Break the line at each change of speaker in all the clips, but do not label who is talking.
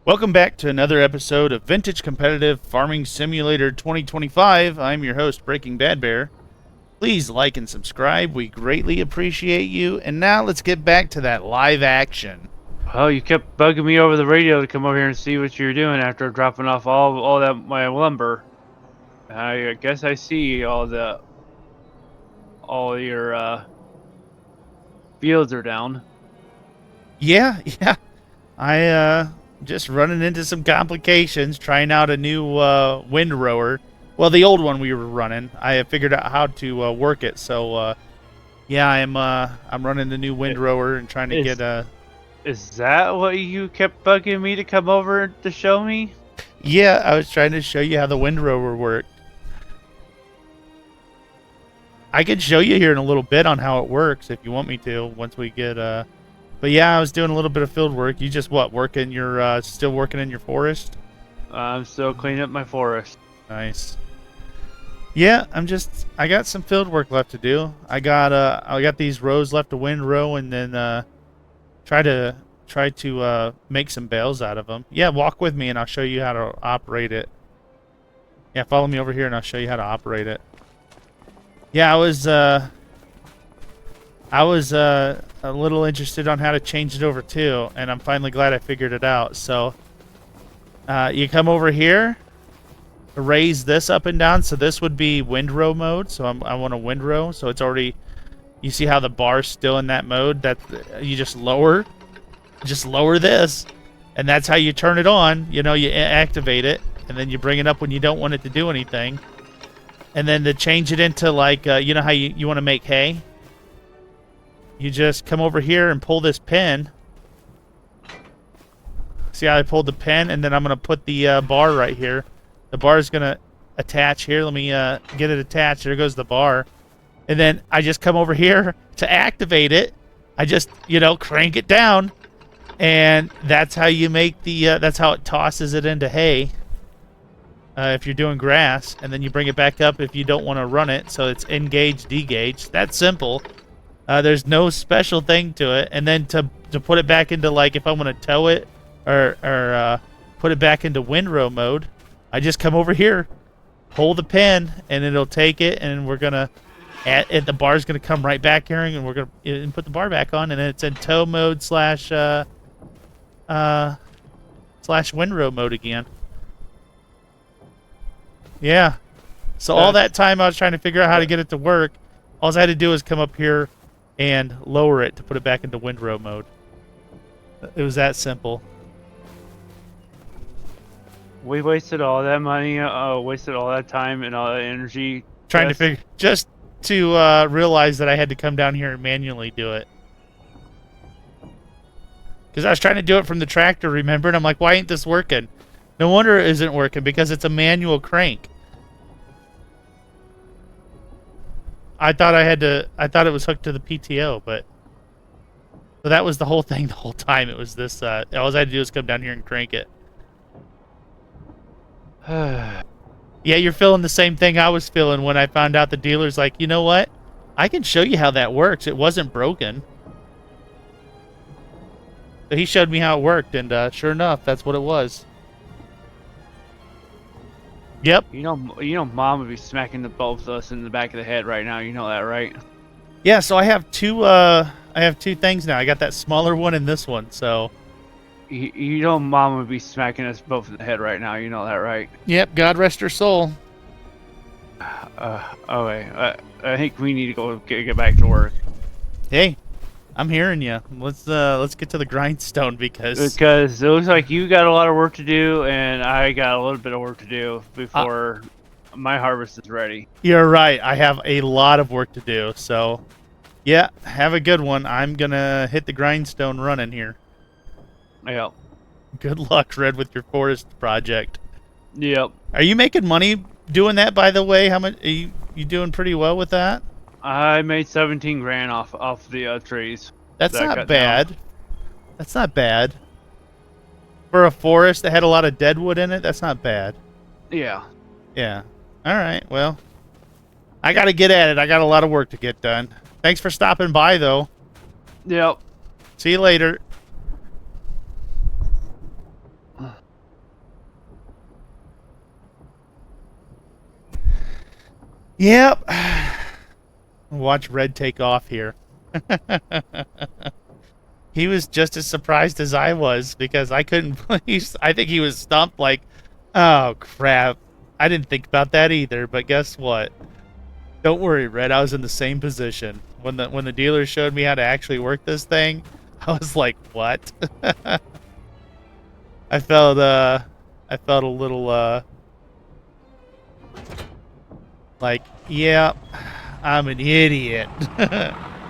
Welcome back to another episode of Vintage Competitive Farming Simulator 2025. I'm your host, BreakingBadBear. Please like and subscribe. We greatly appreciate you. And now let's get back to that live action.
Well, you kept bugging me over the radio to come over here and see what you're doing after dropping off all that my lumber. I guess I see all your fields are down.
Yeah. I just running into some complications trying out a new windrower. Well, the old one we were running, I have figured out how to work it. So yeah, I'm running the new windrower and trying to get
Is that what you kept bugging me to come over to show me?
Yeah, I was trying to show you how the windrower worked. I can show you here in a little bit on how it works if you want me to once we get but yeah, I was doing a little bit of field work. You just working your still working in your forest?
I'm still cleaning up my forest.
Nice. Yeah, I got some field work left to do. I got these rows left to windrow and then try to make some bales out of them. Yeah, walk with me and I'll show you how to operate it. Yeah, follow me over here and I'll show you how to operate it. Yeah, I was a little interested on how to change it over too, and I'm finally glad I figured it out. So you come over here, raise this up and down. So this would be windrow mode. So I want a windrow. So it's already, you see how the bar's still in that mode. That you just lower this, and that's how you turn it on. You know, you activate it, and then you bring it up when you don't want it to do anything. And then to change it into like, you know how you want to make hay? You just come over here and pull this pin. See how I pulled the pin? And then I'm going to put the bar right here. The bar is going to attach here. Let me get it attached. There goes the bar. And then I just come over here to activate it. I just, crank it down. And that's how you make the, that's how it tosses it into hay. If you're doing grass. And then you bring it back up if you don't want to run it. So it's engage, degage. That's simple. There's no special thing to it. And then to put it back into, like, if I want to tow it or put it back into windrow mode, I just come over here, pull the pin, and it'll take it, and we're going to, the bar's going to come right back here, and we're going to put the bar back on, and then it's in tow mode slash windrow mode again. Yeah. So all that time I was trying to figure out how to get it to work, all I had to do was come up here and lower it to put it back into windrow mode. It was that simple.
We wasted all that money, wasted all that time and all that energy.
Trying to figure, just to realize that I had to come down here and manually do it. Because I was trying to do it from the tractor, remember? And I'm like, why ain't this working? No wonder it isn't working, because it's a manual crank. I thought it was hooked to the PTO, but so that was the whole thing the whole time. It was this, all I had to do was come down here and crank it. Yeah, you're feeling the same thing I was feeling when I found out the dealer's like, you know what? I can show you how that works. It wasn't broken. So he showed me how it worked, and sure enough, that's what it was. Yep.
You know, Mom would be smacking the both of us in the back of the head right now. You know that, right?
Yeah. So I have two things now. I got that smaller one and this one. So.
You know, Mom would be smacking us both in the head right now. You know that, right?
Yep. God rest her soul.
Okay. I think we need to go get back to work.
Hey, I'm hearing you. Let's get to the grindstone because
it looks like you got a lot of work to do and I got a little bit of work to do before my harvest is ready.
You're right. I have a lot of work to do. So, yeah, have a good one. I'm gonna hit the grindstone running here.
Yep.
Good luck, Red, with your forest project.
Yep.
Are you making money doing that, by the way? How much are you doing pretty well with that?
I made 17 grand off the trees.
That's not bad. That's not bad. For a forest that had a lot of deadwood in it, that's not bad.
Yeah.
Yeah. All right. Well, I got to get at it. I got a lot of work to get done. Thanks for stopping by, though.
Yep.
See you later. Yep. Watch Red take off here. He was just as surprised as I was because I couldn't please. I think he was stumped like, oh crap. I didn't think about that either, but guess what? Don't worry, Red. I was in the same position. When the dealer showed me how to actually work this thing, I was like, what? I felt a little like, yeah, I'm an idiot.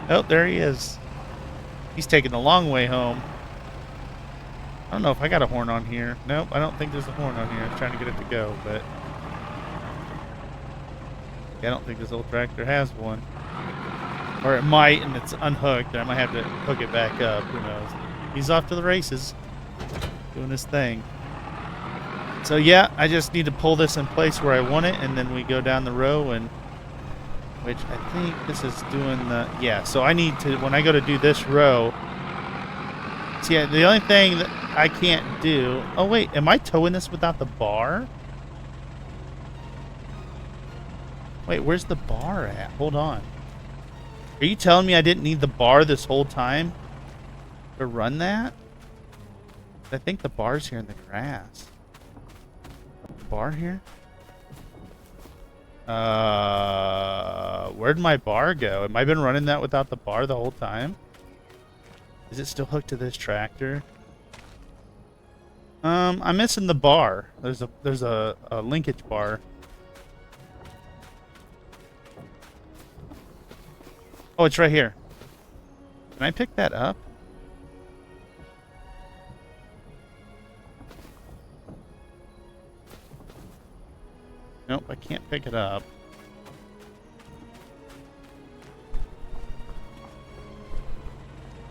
Oh, there he is. He's taking the long way home. I don't know if I got a horn on here. Nope, I don't think there's a horn on here. I'm trying to get it to go, but I don't think this old tractor has one. Or it might, and it's unhooked. I might have to hook it back up. Who knows? He's off to the races, doing his thing. So yeah, I just need to pull this in place where I want it, and then we go down the row, and which I think this is doing the, yeah, so I need to, when I go to do this row, see, the only thing that I can't do, oh wait, am I towing this without the bar? Wait, where's the bar at? Hold on. Are you telling me I didn't need the bar this whole time to run that? I think the bar's here in the grass. The bar here? Where'd my bar go? Have I been running that without the bar the whole time? Is it still hooked to this tractor? I'm missing the bar. There's a linkage bar. Oh, it's right here. Can I pick that up? Nope, I can't pick it up.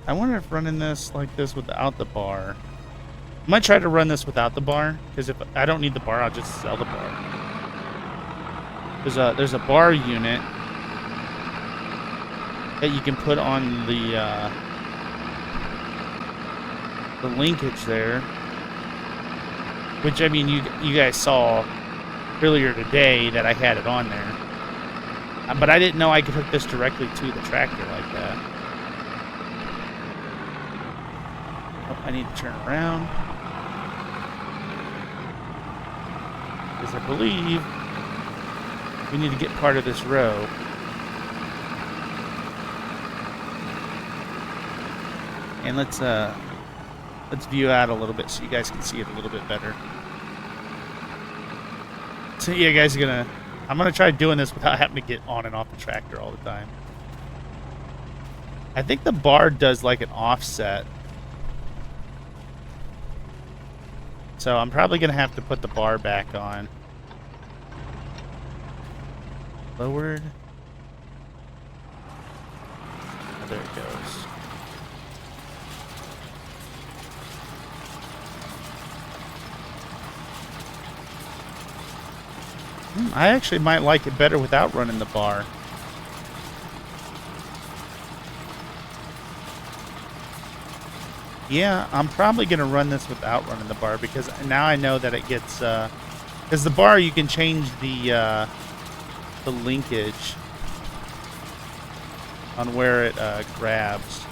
I wonder if running this like this without the bar. I might try to run this without the bar, because if I don't need the bar, I'll just sell the bar. There's a bar unit that you can put on the linkage there, which I mean you guys saw earlier today that I had it on there, but I didn't know I could hook this directly to the tractor like that. Oh, I need to turn around because I believe we need to get part of this row. And let's view out a little bit so you guys can see it a little bit better. So yeah, guys, I'm gonna try doing this without having to get on and off the tractor all the time. I think the bar does like an offset, so I'm probably gonna have to put the bar back on. Lowered. Oh, there it goes. I actually might like it better without running the bar. Yeah, I'm probably going to run this without running the bar because now I know that it gets... because the bar, you can change the linkage on where it grabs.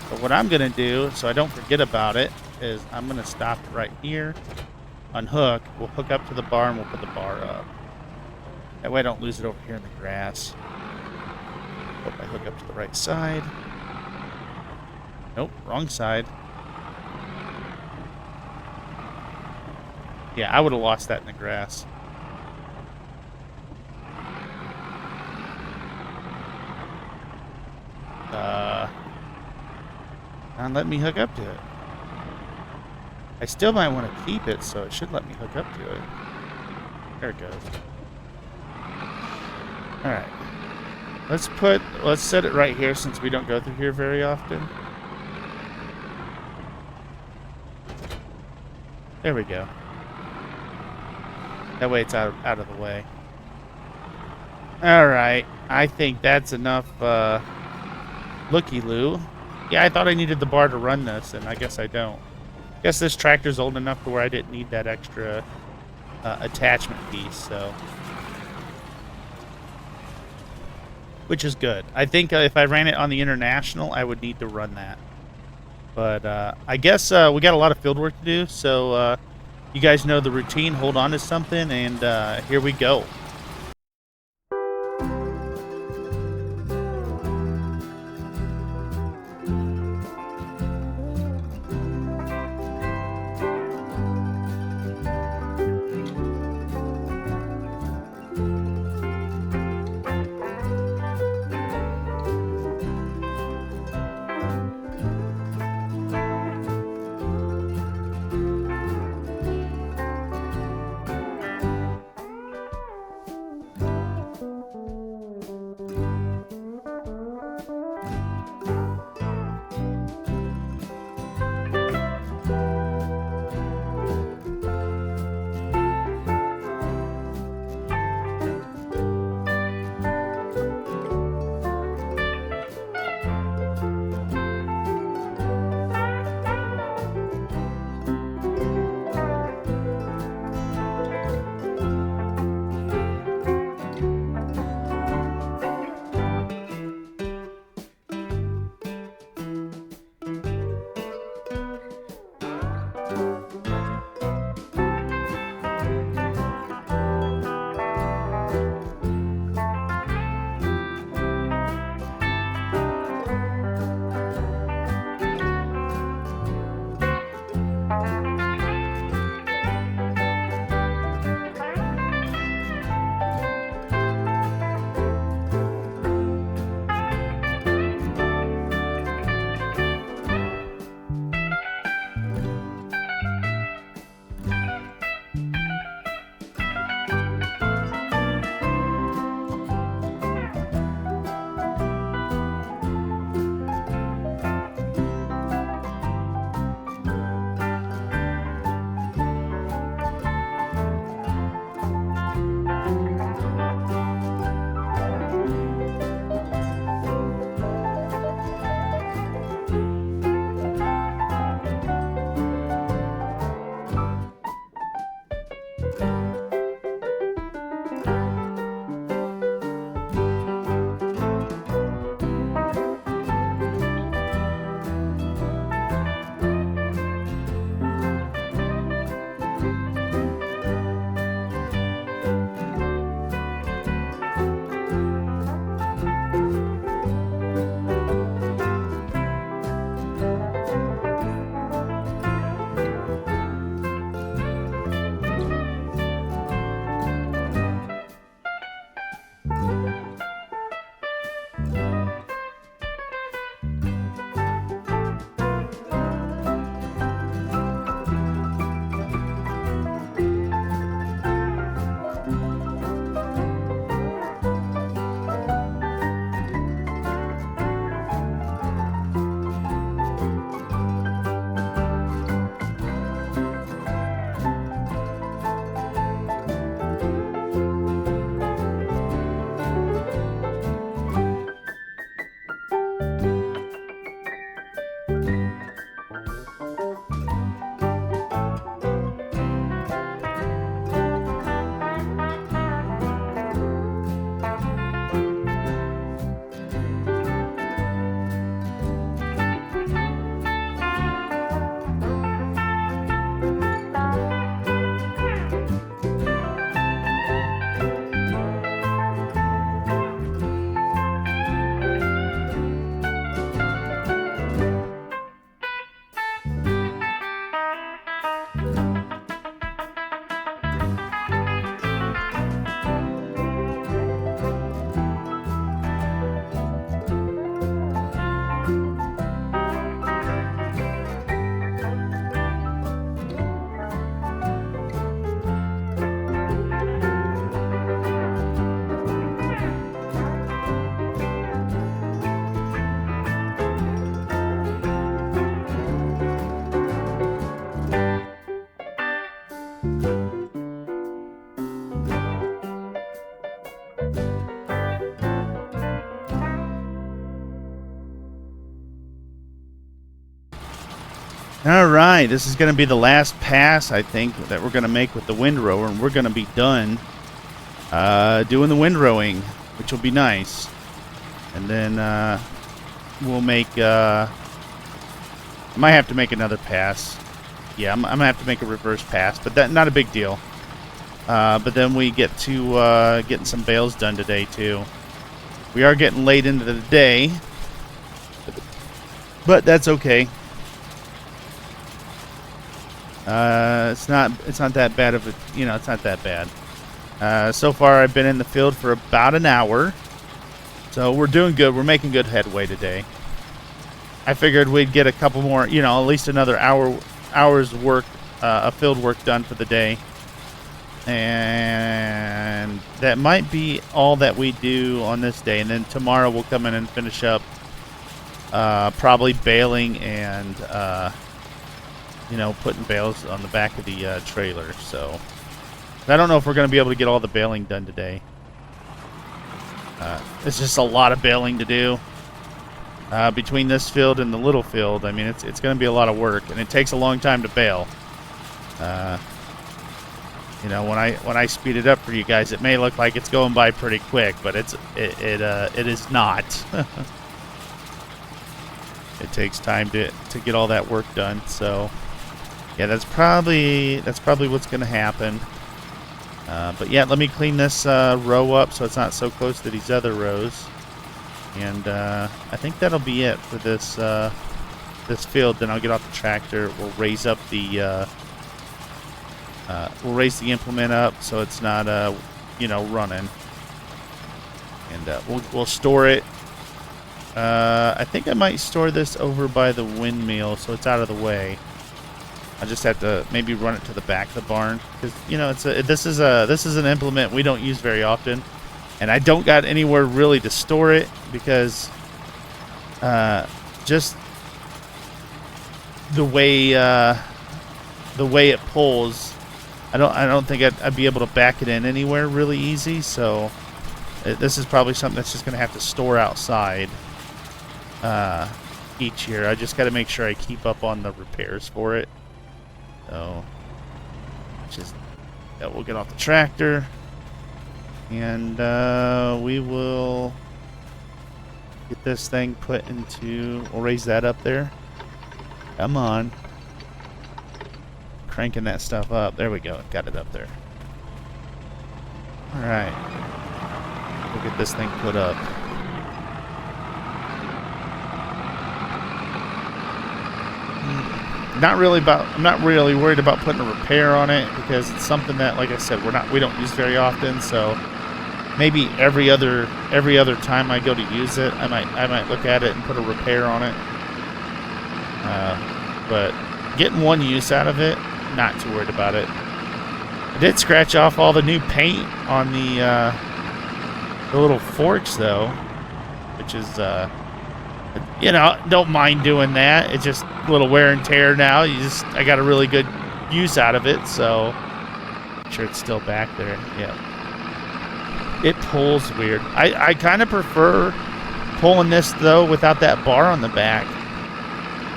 But what I'm going to do, so I don't forget about it, is I'm going to stop it right here. Unhook, we'll hook up to the bar and we'll put the bar up. That way I don't lose it over here in the grass. Hope I hook up to the right side. Nope, wrong side. Yeah, I would have lost that in the grass. And let me hook up to it. I still might want to keep it, so it should let me hook up to it. There it goes. Alright. Let's set it right here since we don't go through here very often. There we go. That way it's out of the way. Alright. I think that's enough looky-loo. Yeah, I thought I needed the bar to run this, and I guess I don't. Guess this tractor's old enough to where I didn't need that extra attachment piece, so. Which is good. I think if I ran it on the International, I would need to run that. But I guess we got a lot of field work to do, so you guys know the routine. Hold on to something, and here we go. All right, this is going to be the last pass, I think, that we're going to make with the windrower, and we're going to be done doing the windrowing, which will be nice. And then we'll make... I might have to make another pass. Yeah, I'm going to have to make a reverse pass, but that not a big deal. But then we get to getting some bales done today, too. We are getting late into the day, but that's okay. It's not that bad of a, it's not that bad. So far I've been in the field for about an hour. So we're doing good. We're making good headway today. I figured we'd get a couple more, at least another hour's work of field work done for the day. And that might be all that we do on this day. And then tomorrow we'll come in and finish up probably baling and putting bales on the back of the trailer. So I don't know if we're going to be able to get all the baling done today. It's just a lot of baling to do between this field and the little field. I mean, it's going to be a lot of work, and it takes a long time to bale. When I speed it up for you guys, it may look like it's going by pretty quick, but it is not. It takes time to get all that work done. So yeah, that's probably what's going to happen. But yeah, let me clean this row up so it's not so close to these other rows. And I think that'll be it for this this field. Then I'll get off the tractor. We'll raise up the implement up so it's not running. And we'll store it. I think I might store this over by the windmill so it's out of the way. I just have to maybe run it to the back of the barn because this is an implement we don't use very often, and I don't got anywhere really to store it because just the way it pulls, I don't think I'd be able to back it in anywhere really easy. So this is probably something that's just gonna have to store outside each year. I just got to make sure I keep up on the repairs for it. So, we'll get off the tractor, and we will get this thing put into. We'll raise that up there. Come on, cranking that stuff up. There we go. Got it up there. All right, we'll get this thing put up. I'm not really worried about putting a repair on it because it's something that, like I said, we don't use very often. So maybe every other time I go to use it, I might look at it and put a repair on it. But getting one use out of it, not too worried about it. I did scratch off all the new paint on the little forks though, which is don't mind doing that. It's just a little wear and tear now. I got a really good use out of it, so I'm sure it's still back there. Yeah. It pulls weird. I kind of prefer pulling this though without that bar on the back.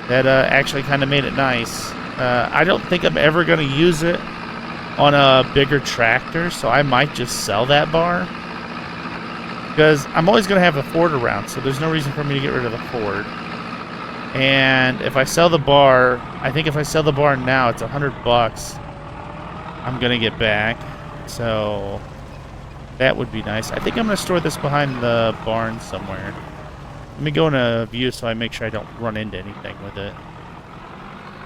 That actually kind of made it nice. I don't think I'm ever going to use it on a bigger tractor, so I might just sell that bar. Because I'm always going to have the Ford around, so there's no reason for me to get rid of the Ford. And if I sell the bar, I think if I sell the bar now, it's $100 I'm going to get back. So that would be nice. I think I'm going to store this behind the barn somewhere. Let me go in a view so I make sure I don't run into anything with it.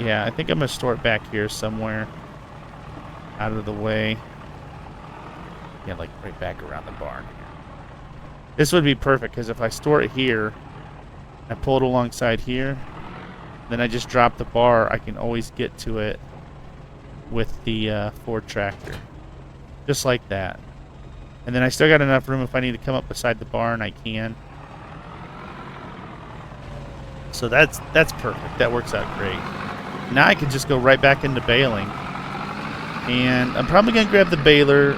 Yeah, I think I'm going to store it back here somewhere. Out of the way. Yeah, like right back around the barn. This would be perfect, because if I store it here, I pull it alongside here, then I just drop the bar, I can always get to it with the Ford tractor. Just like that. And then I still got enough room if I need to come up beside the barn, I can. So that's perfect. That works out great. Now I can just go right back into baling. And I'm probably going to grab the baler,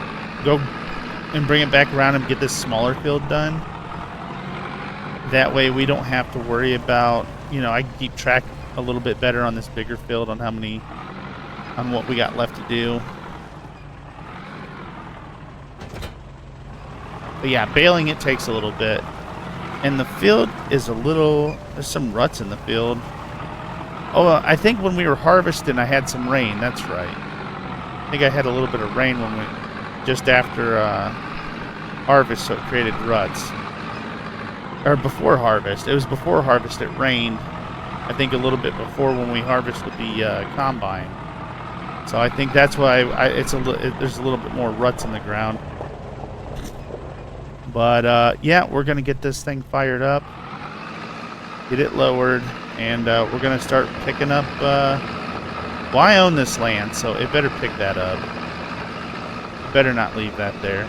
go and bring it back around and get this smaller field done. That way we don't have to worry about, I can keep track a little bit better on this bigger field on what we got left to do. But yeah, baling it takes a little bit. And the field is there's some ruts in the field. Oh, I think when we were harvesting, I had some rain. That's right. I think I had a little bit of rain just after harvest, so it created ruts. Or before harvest. It was before harvest it rained. I think a little bit before when we harvested the combine. So I think that's why there's a little bit more ruts in the ground. But yeah, we're gonna get this thing fired up, get it lowered, and we're gonna start picking up. Well, I own this land, so it better pick that up. It better not leave that there.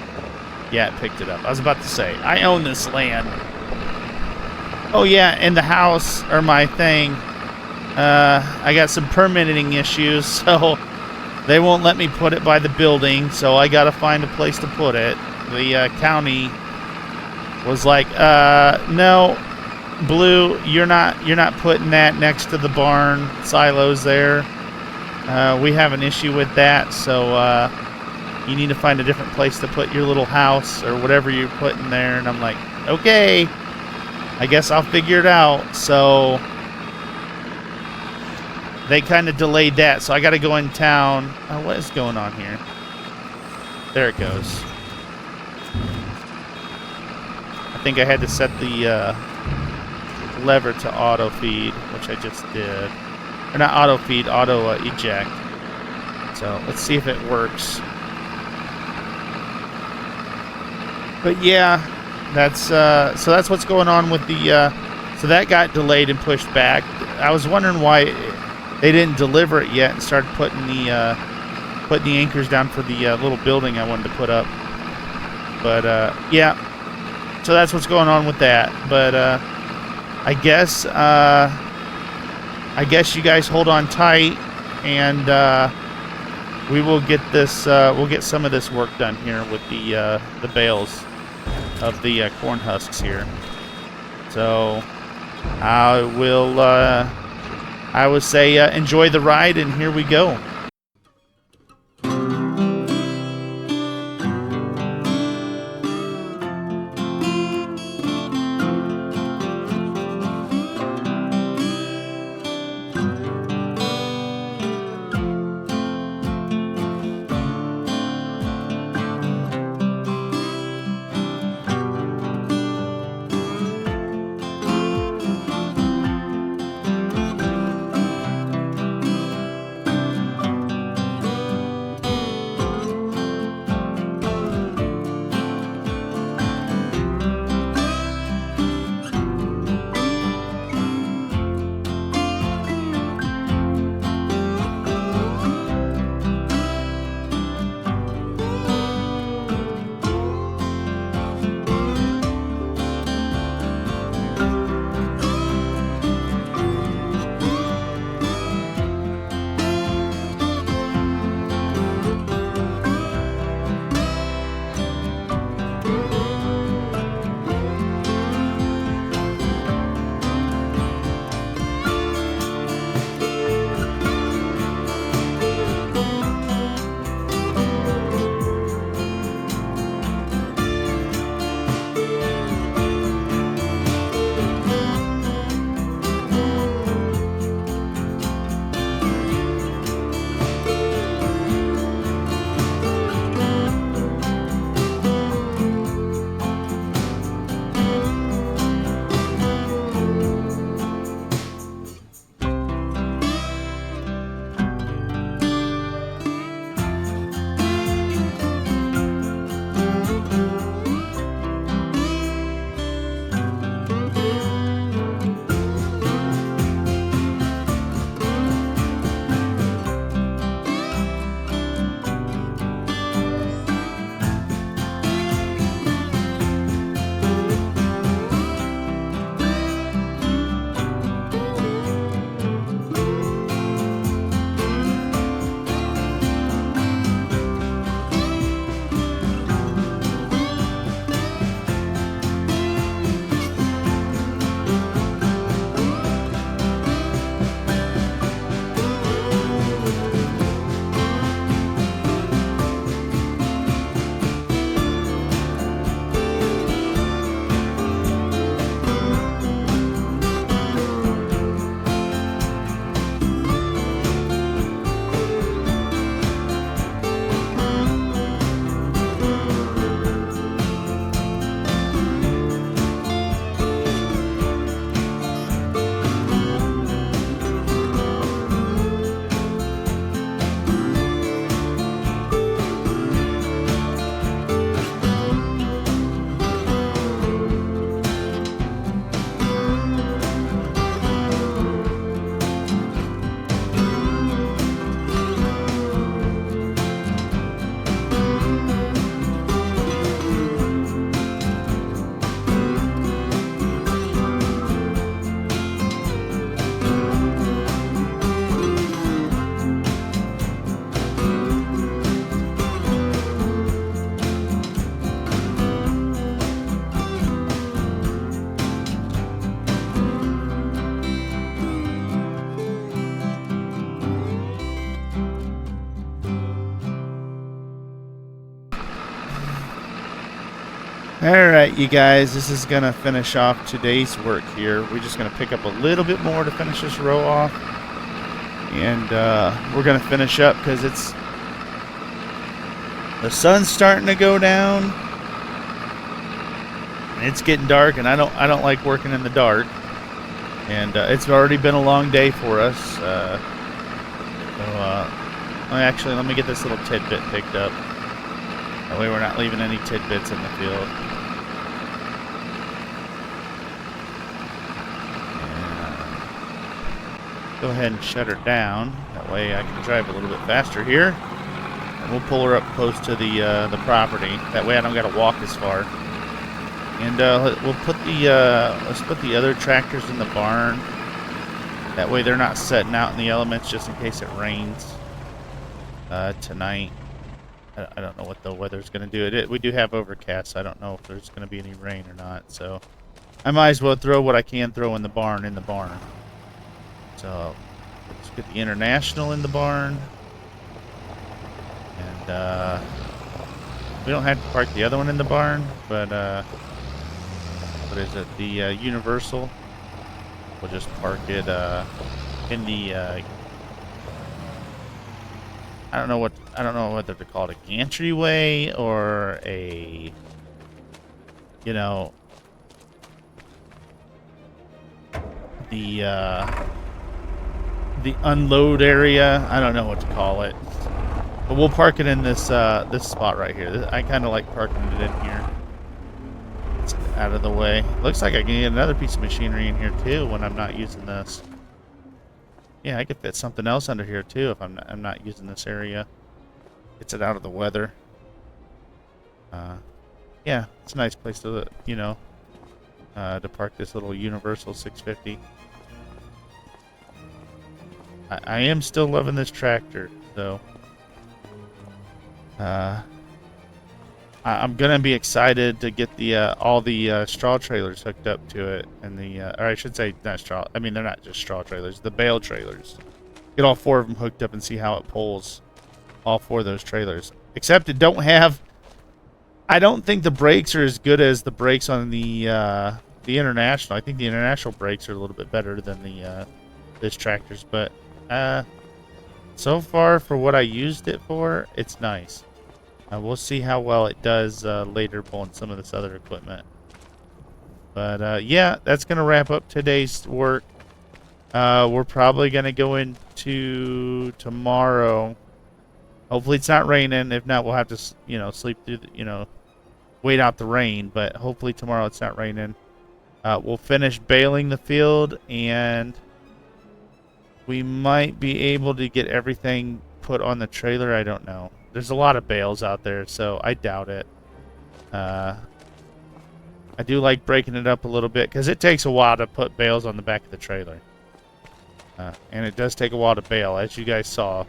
Yeah, it picked it up. I was about to say, I own this land. Oh yeah, and the house, or my thing, I got some permitting issues, so they won't let me put it by the building, so I gotta find a place to put it. The county was like, no, Blue, you're not putting that next to the barn silos there. We have an issue with that, so you need to find a different place to put your little house or whatever you're putting there. And I'm like, okay, I guess I'll figure it out. So they kind of delayed that, so I got to go in town. Oh, what is going on here? There it goes. I think I had to set the lever to auto feed, which I just did. Or not auto feed, auto eject. So let's see if it works. But yeah, that's so that's what's going on with the. So that got delayed and pushed back. I was wondering why they didn't deliver it yet and started putting the anchors down for the little building I wanted to put up. But yeah. So that's what's going on with that. But I guess you guys hold on tight, and we will get this. We'll get some of this work done here with the bales of the corn husks here. So I will. I would say enjoy the ride, and here we go. Alright, you guys, this is going to finish off today's work here. We're just going to pick up a little bit more to finish this row off. And we're going to finish up because the sun's starting to go down. And it's getting dark, and I don't like working in the dark. And it's already been a long day for us. Actually, let me get this little tidbit picked up. That way we're not leaving any tidbits in the field. Go ahead and shut her down. That way I can drive a little bit faster here. And we'll pull her up close to the property. That way I don't got to walk as far. And we'll put let's put the other tractors in the barn. That way they're not setting out in the elements just in case it rains tonight. I don't know what the weather's going to do. We do have overcast, so I don't know if there's going to be any rain or not. So I might as well throw what I can throw in the barn. So let's get the International in the barn. And we don't have to park the other one in the barn, but what is it? The Universal. We'll just park it in the I don't know whether to call it a gantry way or a, you know, the unload area. I don't know what to call it, but we'll park it in this this spot right here. I kind of like parking it in here. It's out of the way. Looks like I can get another piece of machinery in here too when I'm not using this. Yeah, I could fit something else under here too if I'm not using this area. Gets it out of the weather. Yeah, it's a nice place to, you know, to park this little Universal 650. I am still loving this tractor, though. I'm gonna be excited to get the all the straw trailers hooked up to it, and or I should say not straw. I mean, they're not just straw trailers; the bale trailers. Get all 4 of them hooked up and see how it pulls all 4 of those trailers. Except it don't have. I don't think the brakes are as good as the brakes on the International. I think the International brakes are a little bit better than the this tractor's, but so far for what I used it for, it's nice. We'll see how well it does later pulling some of this other equipment. But yeah, that's going to wrap up today's work. We're probably going to go into tomorrow. Hopefully it's not raining. If not, we'll have to, you know, sleep through, wait out the rain. But hopefully tomorrow it's not raining. We'll finish baling the field, and we might be able to get everything put on the trailer. I don't know. There's a lot of bales out there, so I doubt it. I do like breaking it up a little bit because it takes a while to put bales on the back of the trailer. And it does take a while to bale, as you guys saw.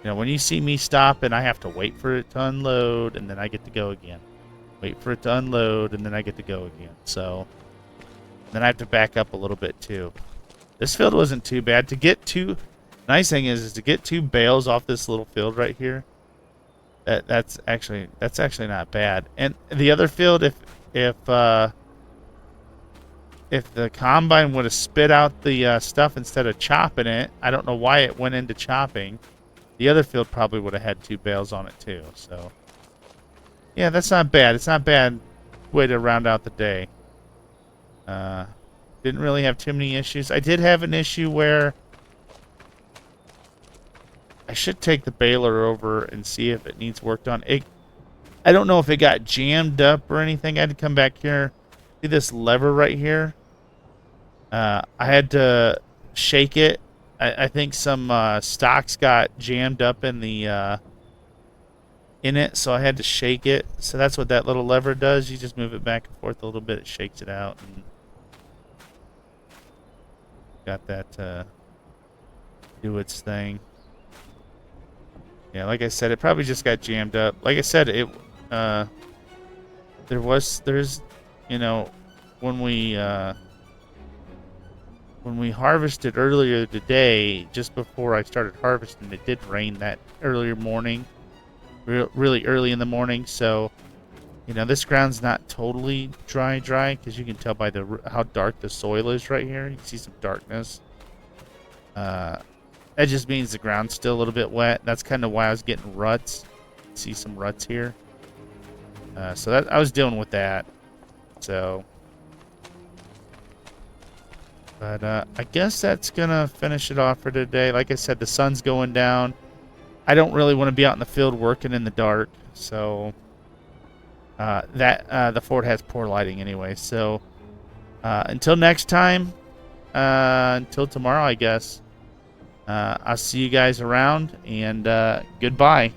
You know, when you see me stop and I have to wait for it to unload, and then I get to go again. Wait for it to unload, and then I get to go again. So then I have to back up a little bit too. This field wasn't too bad. To get 2... Nice thing is to get 2 bales off this little field right here. That's actually not bad. And the other field, if the combine would have spit out the stuff instead of chopping it, I don't know why it went into chopping. The other field probably would have had 2 bales on it too. So yeah, that's not bad. It's not a bad way to round out the day. Didn't really have too many issues. I did have an issue where I should take the baler over and see if it needs work done. I don't know if it got jammed up or anything. I had to come back here. See this lever right here? I had to shake it. I think some stocks got jammed up in the in it, so I had to shake it. So that's what that little lever does. You just move it back and forth a little bit. It shakes it out. And got that do its thing. Yeah, like I said, it probably just got jammed up. Like I said, there's, you know, when we harvested earlier today, just before I started harvesting, it did rain that earlier morning, really early in the morning. So You know, this ground's not totally dry because you can tell by the how dark the soil is right here. You can see some darkness. That just means the ground's still a little bit wet. That's kind of why I was getting ruts. See some ruts here. So that I was dealing with that. So, but I guess that's gonna finish it off for today. Like I said, the sun's going down. I don't really want to be out in the field working in the dark. So the Ford has poor lighting anyway. So until next time, until tomorrow, I guess. I'll see you guys around, and goodbye.